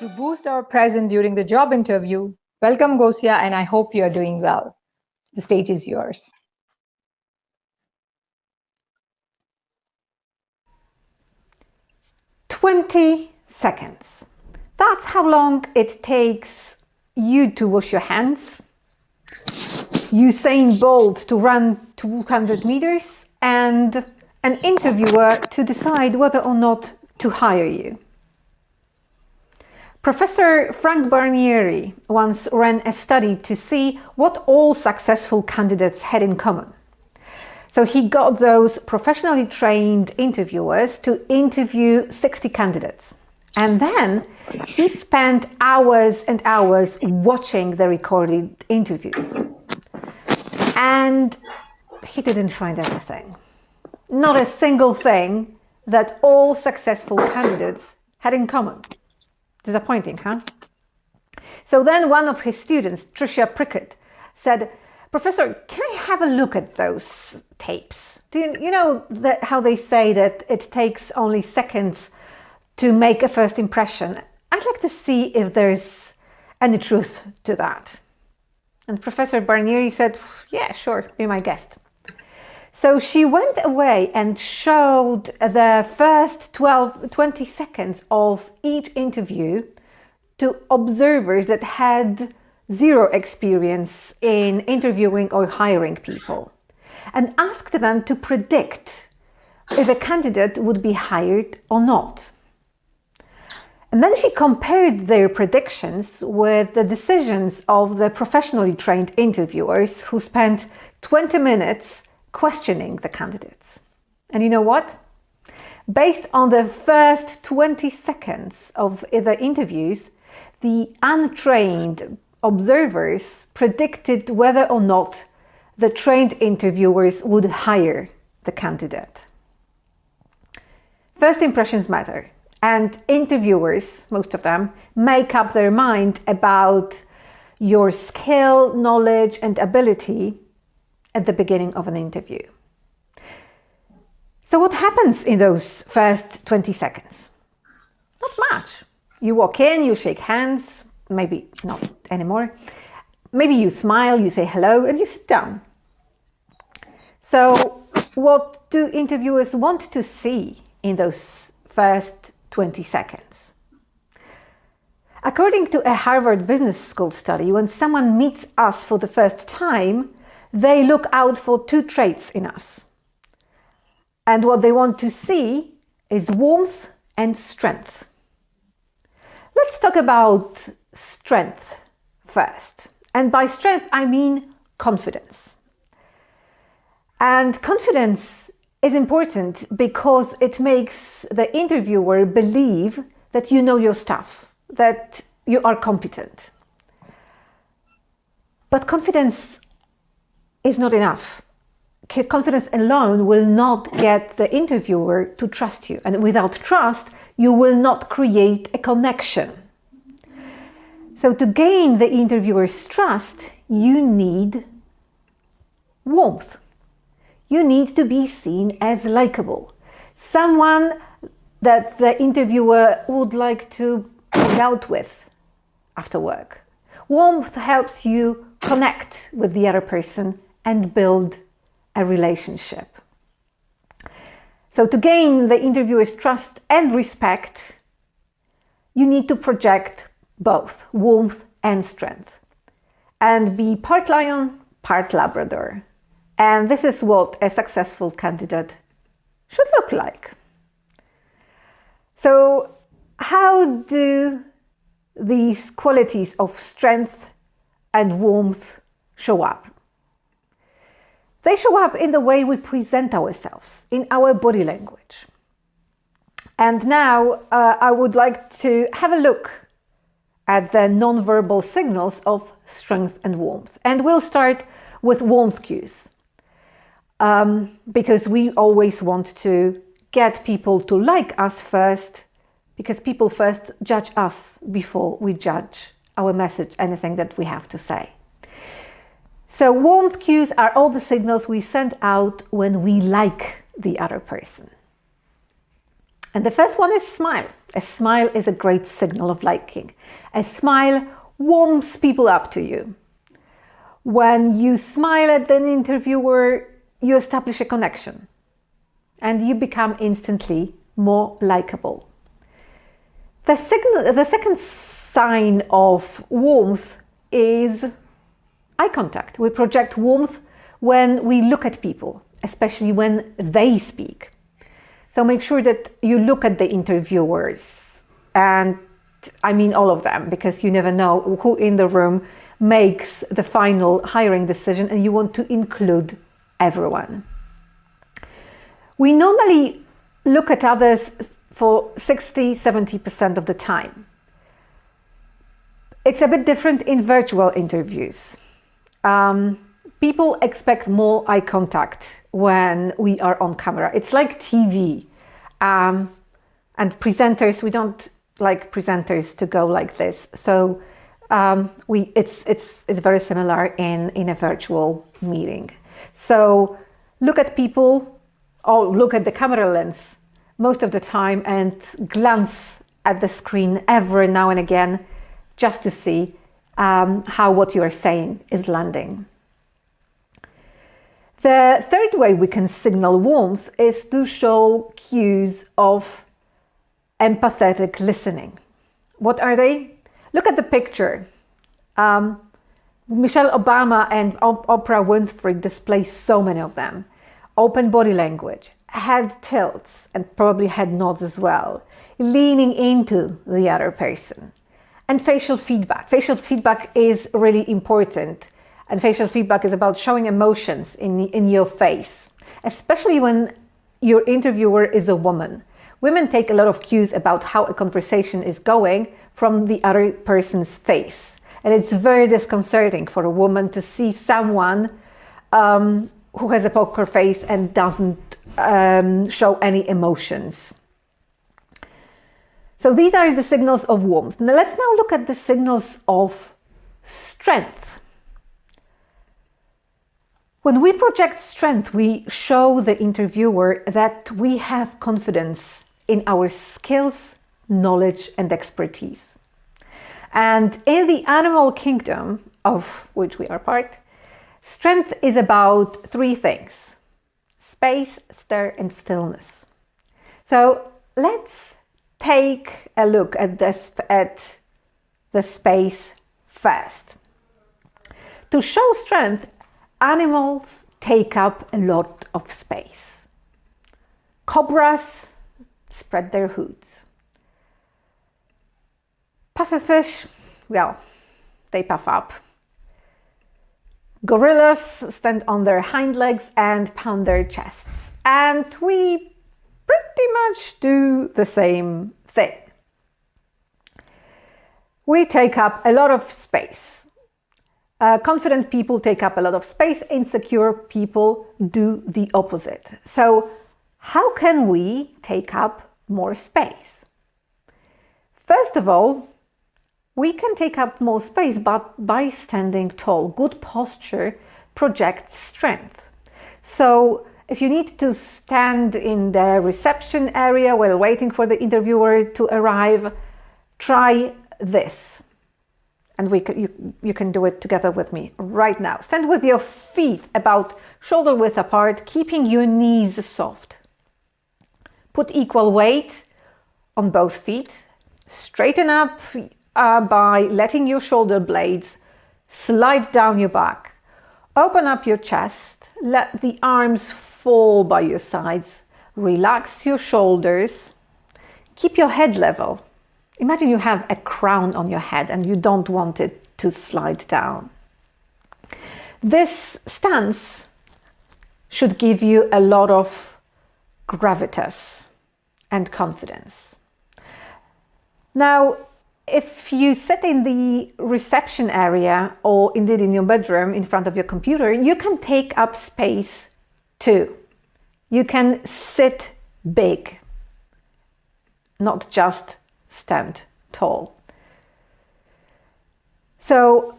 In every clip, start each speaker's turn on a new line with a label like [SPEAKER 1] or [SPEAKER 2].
[SPEAKER 1] To boost our presence during the job interview, welcome Gosia, and I hope you are doing well. The stage is yours.
[SPEAKER 2] "20 seconds. That's how long it takes you to wash your hands, Usain Bolt to run 200 meters, and an interviewer to decide whether or not to hire you." Professor Frank Barnieri once ran a study to see what all successful candidates had in common. So he got those professionally trained interviewers to interview 60 candidates. And then he spent hours and hours watching the recorded interviews. And he didn't find anything. Not a single thing that all successful candidates had in common. Disappointing, huh? So then one of his students, Tricia Prickett, said, "Professor, can I have a look at those tapes? Do you know how they say that it takes only seconds to make a first impression? I'd like to see if there's any truth to that." And Professor Barnieri said, "Yeah, sure, be my guest." So she went away and showed the first 20 seconds of each interview to observers that had zero experience in interviewing or hiring people, and asked them to predict if a candidate would be hired or not. And then she compared their predictions with the decisions of the professionally trained interviewers who spent 20 minutes questioning the candidates. And you know what? Based on the first 20 seconds of the interviews, the untrained observers predicted whether or not the trained interviewers would hire the candidate. First impressions matter, and interviewers, most of them, make up their mind about your skill, knowledge, and ability at the beginning of an interview. So what happens in those first 20 seconds? Not much. You walk in, you shake hands, maybe not anymore. Maybe you smile, you say hello, and you sit down. So what do interviewers want to see in those first 20 seconds? According to a Harvard Business School study, when someone meets us for the first time, they look out for two traits in us. And what they want to see is warmth and strength. Let's talk about strength first. And by strength, I mean confidence. And confidence is important because it makes the interviewer believe that you know your stuff, that you are competent. But confidence is not enough. Confidence alone will not get the interviewer to trust you. And without trust, you will not create a connection. So to gain the interviewer's trust, you need warmth. You need to be seen as likable. Someone that the interviewer would like to hang out with after work. Warmth helps you connect with the other person and build a relationship. So to gain the interviewer's trust and respect, you need to project both warmth and strength and be part lion, part Labrador. And this is what a successful candidate should look like. So how do these qualities of strength and warmth show up? They show up in the way we present ourselves, in our body language. And now I would like to have a look at the nonverbal signals of strength and warmth. And we'll start with warmth cues, because we always want to get people to like us first, because people first judge us before we judge our message, anything that we have to say. So warmth cues are all the signals we send out when we like the other person. And the first one is smile. A smile is a great signal of liking. A smile warms people up to you. When you smile at an interviewer, you establish a connection and you become instantly more likable. The second sign of warmth is eye contact. We project warmth when we look at people, especially when they speak. So make sure that you look at the interviewers, and I mean all of them, because you never know who in the room makes the final hiring decision, and you want to include everyone. We normally look at others for 60-70% of the time. It's a bit different in virtual interviews. People expect more eye contact when we are on camera. It's like TV. And presenters, we don't like presenters to go like this. So it's very similar in a virtual meeting. So look at people, or look at the camera lens most of the time, and glance at the screen every now and again, just to see how what you are saying is landing. The third way we can signal warmth is to show cues of empathetic listening. What are they? Look at the picture. Michelle Obama and Oprah Winfrey display so many of them. Open body language, head tilts, and probably head nods as well, leaning into the other person. And facial feedback. Facial feedback is really important. And facial feedback is about showing emotions in your face, especially when your interviewer is a woman. Women take a lot of cues about how a conversation is going from the other person's face. And it's very disconcerting for a woman to see someone who has a poker face and doesn't show any emotions. So these are the signals of warmth. Now let's look at the signals of strength. When we project strength, we show the interviewer that we have confidence in our skills, knowledge, and expertise. And in the animal kingdom, of which we are part, strength is about three things: space, stir, and stillness. So let's take a look at the space first. To show strength, animals take up a lot of space. Cobras spread their hoods. Pufferfish, well, they puff up. Gorillas stand on their hind legs and pound their chests. And we pretty much do the same thing. We take up a lot of space. Confident people take up a lot of space. Insecure people do the opposite. So how can we take up more space? First of all, we can take up more space but by standing tall. Good posture projects strength. So if you need to stand in the reception area while waiting for the interviewer to arrive, try this. And you can do it together with me right now. Stand with your feet about shoulder width apart, keeping your knees soft. Put equal weight on both feet. Straighten up by letting your shoulder blades slide down your back. Open up your chest. Let the arms fall by your sides. Relax your shoulders. Keep your head level. Imagine you have a crown on your head and you don't want it to slide down. This stance should give you a lot of gravitas and confidence. Now, if you sit in the reception area or indeed in your bedroom in front of your computer, you can take up space too. You can sit big, not just stand tall. So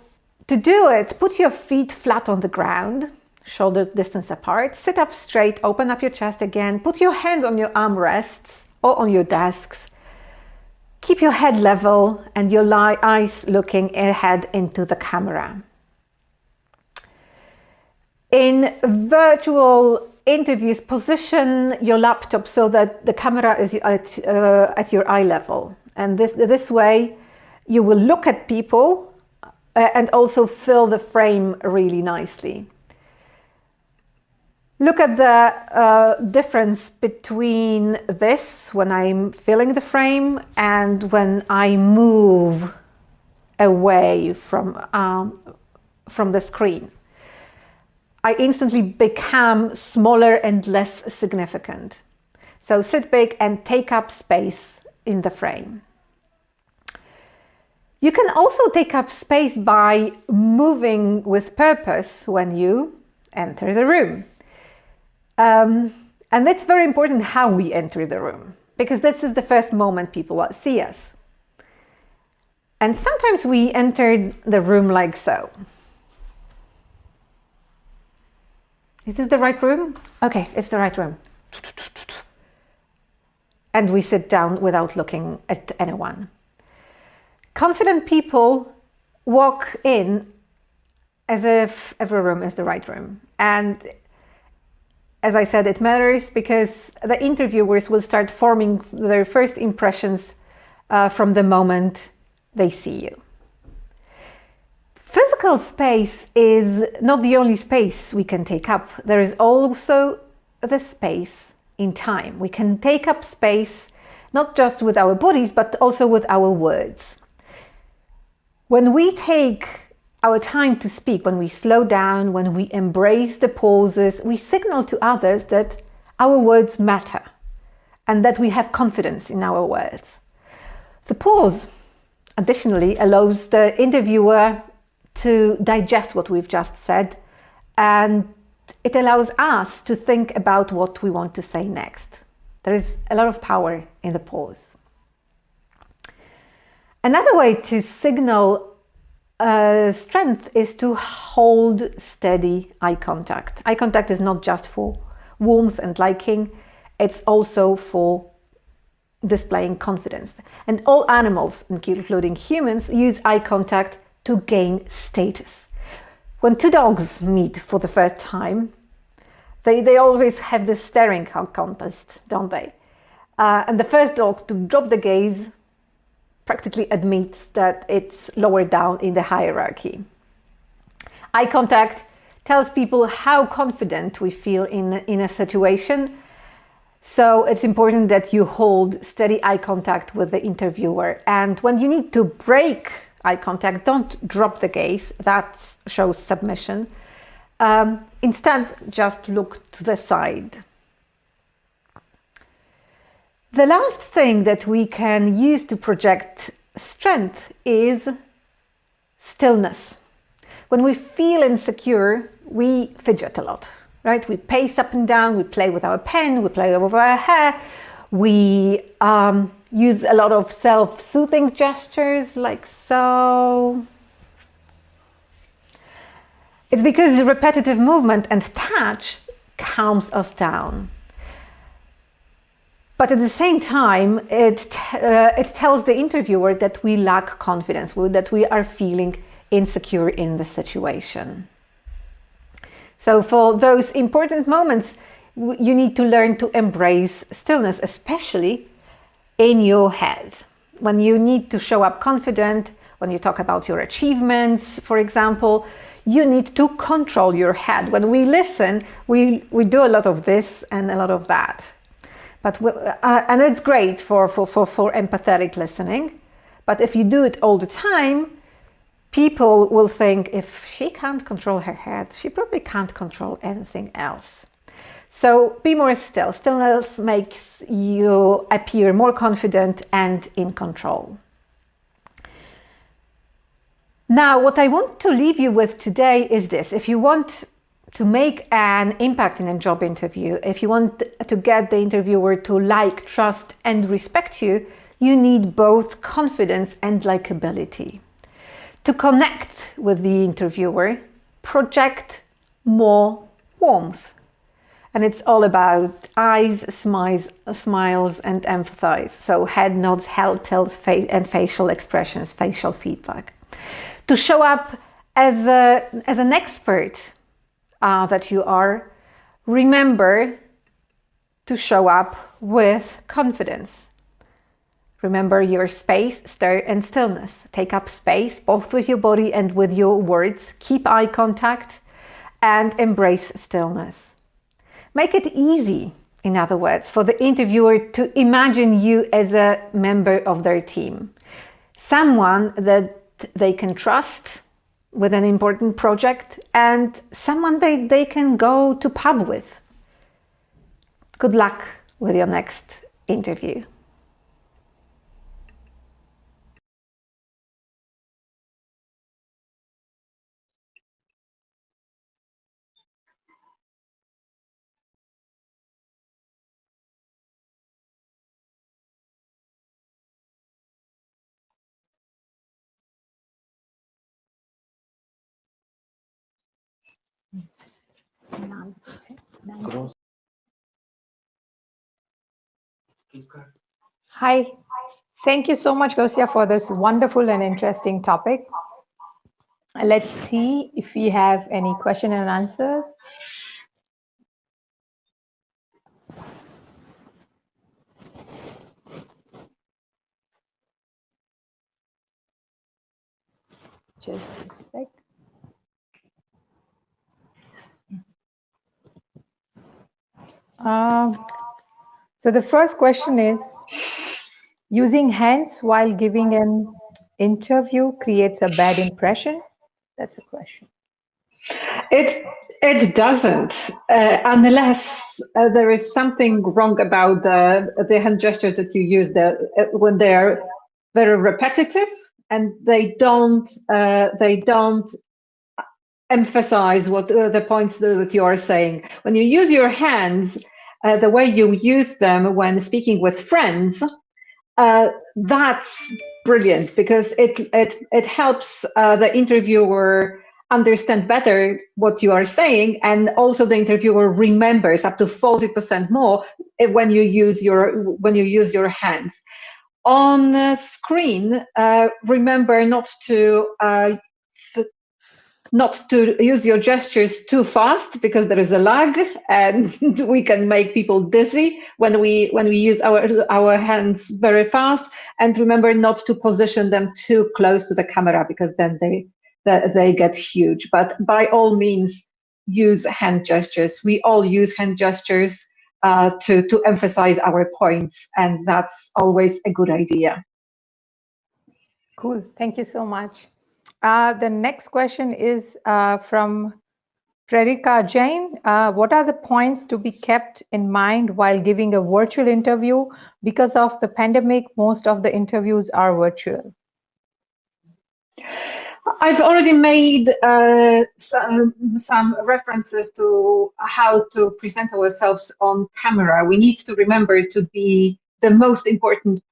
[SPEAKER 2] to do it, put your feet flat on the ground, shoulder distance apart, sit up straight, open up your chest again, put your hands on your armrests, or on your desks. Keep your head level and your eyes looking ahead into the camera. In virtual interviews, position your laptop so that the camera is at your eye level. And this way you will look at people and also fill the frame really nicely. Look at the difference between this, when I'm filling the frame, and when I move away from the screen. I instantly become smaller and less significant. So sit big and take up space in the frame. You can also take up space by moving with purpose when you enter the room. And it's very important how we enter the room, because this is the first moment people see us. And sometimes we enter the room like so. Is this the right room? Okay, it's the right room. And we sit down without looking at anyone. Confident people walk in as if every room is the right room. And as I said, it matters because the interviewers will start forming their first impressions from the moment they see you. Physical space is not the only space we can take up. There is also the space in time. We can take up space not just with our bodies, but also with our words. When we take our time to speak, when we slow down, when we embrace the pauses, we signal to others that our words matter and that we have confidence in our words. The pause, additionally, allows the interviewer to digest what we've just said, and it allows us to think about what we want to say next. There is a lot of power in the pause. Another way to signal strength is to hold steady eye contact. Eye contact is not just for warmth and liking, it's also for displaying confidence. And all animals, including humans, use eye contact to gain status. When two dogs meet for the first time, they always have this staring contest, don't they? And the first dog to drop the gaze practically admits that it's lower down in the hierarchy. Eye contact tells people how confident we feel in a situation. So it's important that you hold steady eye contact with the interviewer. And when you need to break eye contact, don't drop the gaze. That shows submission. Instead, just look to the side. The last thing that we can use to project strength is stillness. When we feel insecure, we fidget a lot, right? We pace up and down, we play with our pen, we play with our hair, we use a lot of self-soothing gestures like so. It's because repetitive movement and touch calms us down. But at the same time, it tells the interviewer that we lack confidence, that we are feeling insecure in the situation. So for those important moments, you need to learn to embrace stillness, especially in your head. When you need to show up confident, when you talk about your achievements, for example, you need to control your head. When we listen, we do a lot of this and a lot of that. But and it's great for empathetic listening. But if you do it all the time, people will think if she can't control her head, she probably can't control anything else. So be more still. Stillness makes you appear more confident and in control. Now, what I want to leave you with today is this. If you want to make an impact in a job interview, if you want to get the interviewer to like, trust, and respect you, you need both confidence and likability. To connect with the interviewer, project more warmth. And it's all about eyes, smiles, and empathize. So head nods, head tilts, and facial expressions, facial feedback. To show up as an expert that you are, remember to show up with confidence. Remember your space, stir, and stillness. Take up space both with your body and with your words. Keep eye contact and embrace stillness. Make it easy, in other words, for the interviewer to imagine you as a member of their team. Someone that they can trust with an important project and someone they can go to pub with. Good luck with your next interview.
[SPEAKER 1] Hi. Thank you so much, Gosia, for this wonderful and interesting topic. Let's see if we have any question and answers. Just a sec. So the first question is, using hands while giving an interview creates a bad impression? That's a question.
[SPEAKER 3] It doesn't, unless there is something wrong about the hand gestures that you use when they're very repetitive and they don't emphasize what the points that you are saying. When you use your hands the way you use them when speaking with friends, that's brilliant, because it helps the interviewer understand better what you are saying, and also the interviewer remembers up to 40% more when you use your hands. On screen, remember not to use your gestures too fast, because there is a lag and we can make people dizzy when we use our hands very fast. And remember not to position them too close to the camera, because then they get huge. But by all means, use hand gestures. We all use hand gestures to emphasize our points, and that's always a good idea.
[SPEAKER 1] Cool. Thank you so much. The next question is from Prerika Jain. What are the points to be kept in mind while giving a virtual interview? Because of the pandemic, most of the interviews are virtual.
[SPEAKER 3] I've already made some references to how to present ourselves on camera. We need to remember to be the most important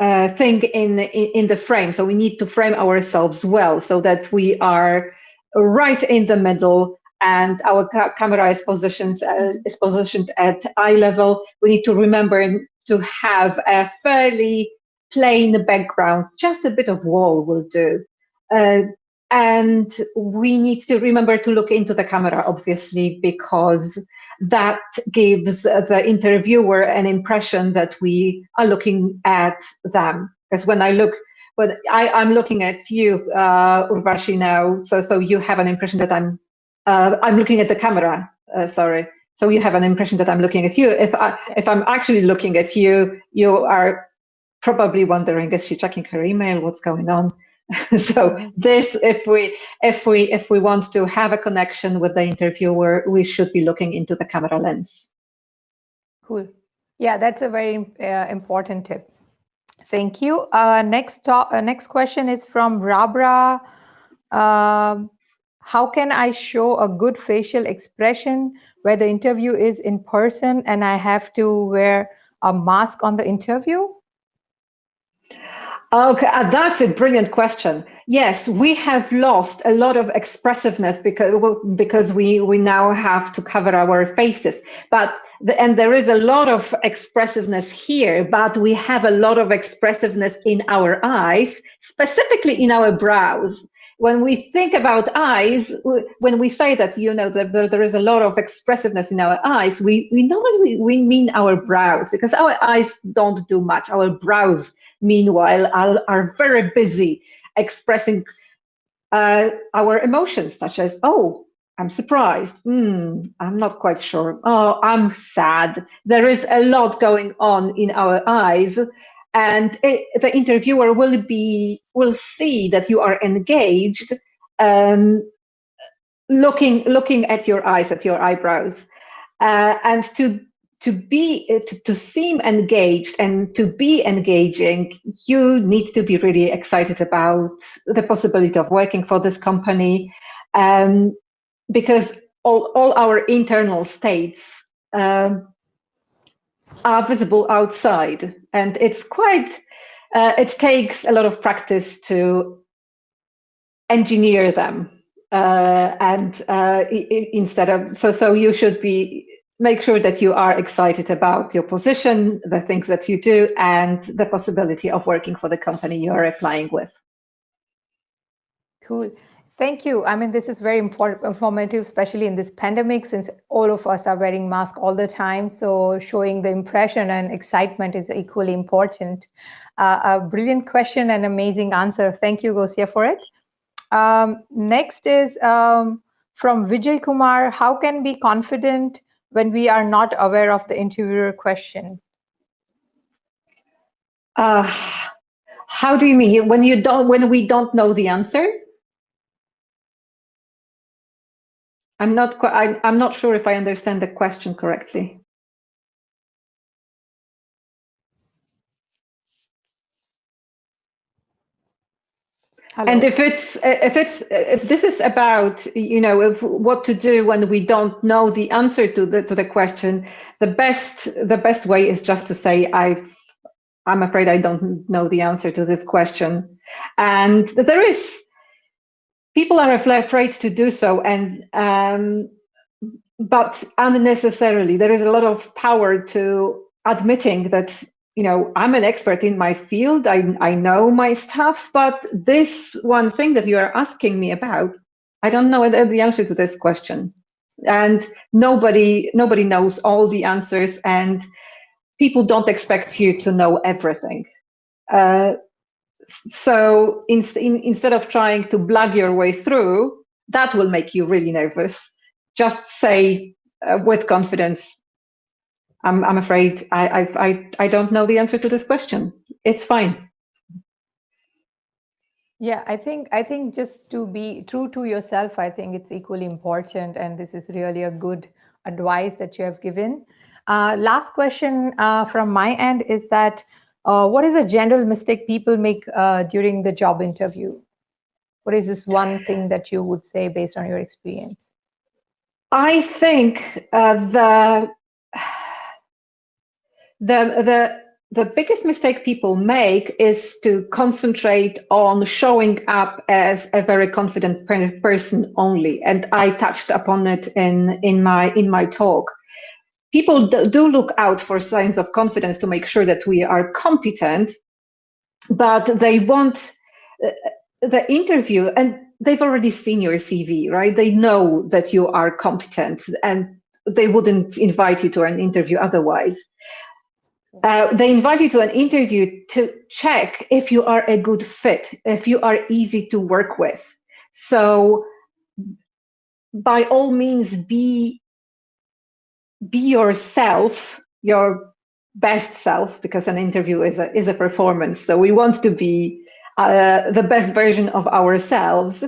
[SPEAKER 3] thing in the frame. So we need to frame ourselves well, so that we are right in the middle and our camera is positioned at eye level. We need to remember to have a fairly plain background. Just a bit of wall will do. And we need to remember to look into the camera, obviously, because that gives the interviewer an impression that we are looking at them. Because when I'm looking at you, Urvashi, now, so you have an impression that I'm looking at the camera. Sorry. So you have an impression that I'm looking at you. If I'm actually looking at you, you are probably wondering, is she checking her email? What's going on? So this, if we want to have a connection with the interviewer, we should be looking into the camera lens.
[SPEAKER 1] Cool. Yeah, that's a very important tip. Thank you. Next question is from Rabra. How can I show a good facial expression where the interview is in person and I have to wear a mask on the interview?
[SPEAKER 3] Okay, that's a brilliant question. Yes, we have lost a lot of expressiveness because we now have to cover our faces. And there is a lot of expressiveness here, but we have a lot of expressiveness in our eyes, specifically in our brows. When we think about eyes, when we say that, that there is a lot of expressiveness in our eyes, we normally we mean our brows, because our eyes don't do much. Our brows, meanwhile, are very busy expressing our emotions, such as, oh, I'm surprised. I'm not quite sure. Oh, I'm sad. There is a lot going on in our eyes. And the interviewer will see that you are engaged, looking at your eyes, at your eyebrows, and to seem engaged and to be engaging, you need to be really excited about the possibility of working for this company, because all our internal states are visible outside, and it's quite. It takes a lot of practice to engineer them, and instead of so you should make sure that you are excited about your position, the things that you do, and the possibility of working for the company you are applying with.
[SPEAKER 1] Cool. Thank you. I mean, this is very informative, especially in this pandemic, since all of us are wearing masks all the time. So showing the impression and excitement is equally important. A brilliant question and amazing answer. Thank you, Gosia, for it. Next is from Vijay Kumar. How can we be confident when we are not aware of the interviewer question?
[SPEAKER 3] How do you mean? When we don't know the answer? I'm not sure if I understand the question correctly.
[SPEAKER 1] Hello.
[SPEAKER 3] And if this is about what to do when we don't know the answer to the question, the best way is just to say, I'm afraid I don't know the answer to this question. And people are afraid to do so, and but unnecessarily. There is a lot of power to admitting that, I'm an expert in my field. I know my stuff, but this one thing that you are asking me about, I don't know the answer to this question. And nobody knows all the answers, and people don't expect you to know everything. So instead of trying to blag your way through, that will make you really nervous. Just say with confidence, I'm afraid I don't know the answer to this question. It's fine.
[SPEAKER 1] Yeah, I think just to be true to yourself, I think it's equally important, and this is really a good advice that you have given. Last question from my end is that what is a general mistake people make during the job interview? What is this one thing that you would say based on your experience?
[SPEAKER 3] I think the biggest mistake people make is to concentrate on showing up as a very confident person only, and I touched upon it in my talk. People do look out for signs of confidence to make sure that we are competent, but they want the interview, and they've already seen your CV, right? They know that you are competent, and they wouldn't invite you to an interview otherwise. They invite you to an interview to check if you are a good fit, if you are easy to work with. So by all means, be yourself, your best self, because an interview is a performance. So we want to be the best version of ourselves,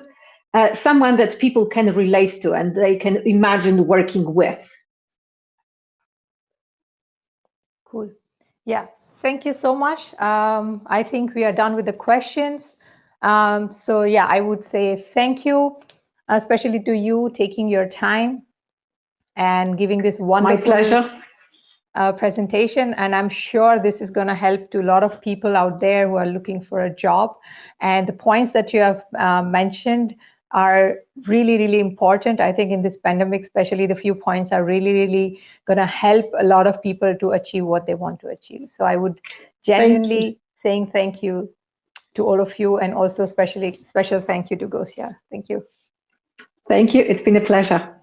[SPEAKER 3] someone that people can relate to and they can imagine working with.
[SPEAKER 1] Cool. Yeah, thank you so much. I think we are done with the questions. So yeah, I would say thank you, especially to you taking your time and giving this wonderful.
[SPEAKER 3] My pleasure.
[SPEAKER 1] presentation, and I'm sure this is going to help to a lot of people out there who are looking for a job. And the points that you have mentioned are really, really important. I think in this pandemic, especially the few points are really, really going to help a lot of people to achieve what they want to achieve. So I would genuinely saying thank you to all of you, and also special thank you to Gosia. Thank you.
[SPEAKER 3] Thank you. It's been a pleasure.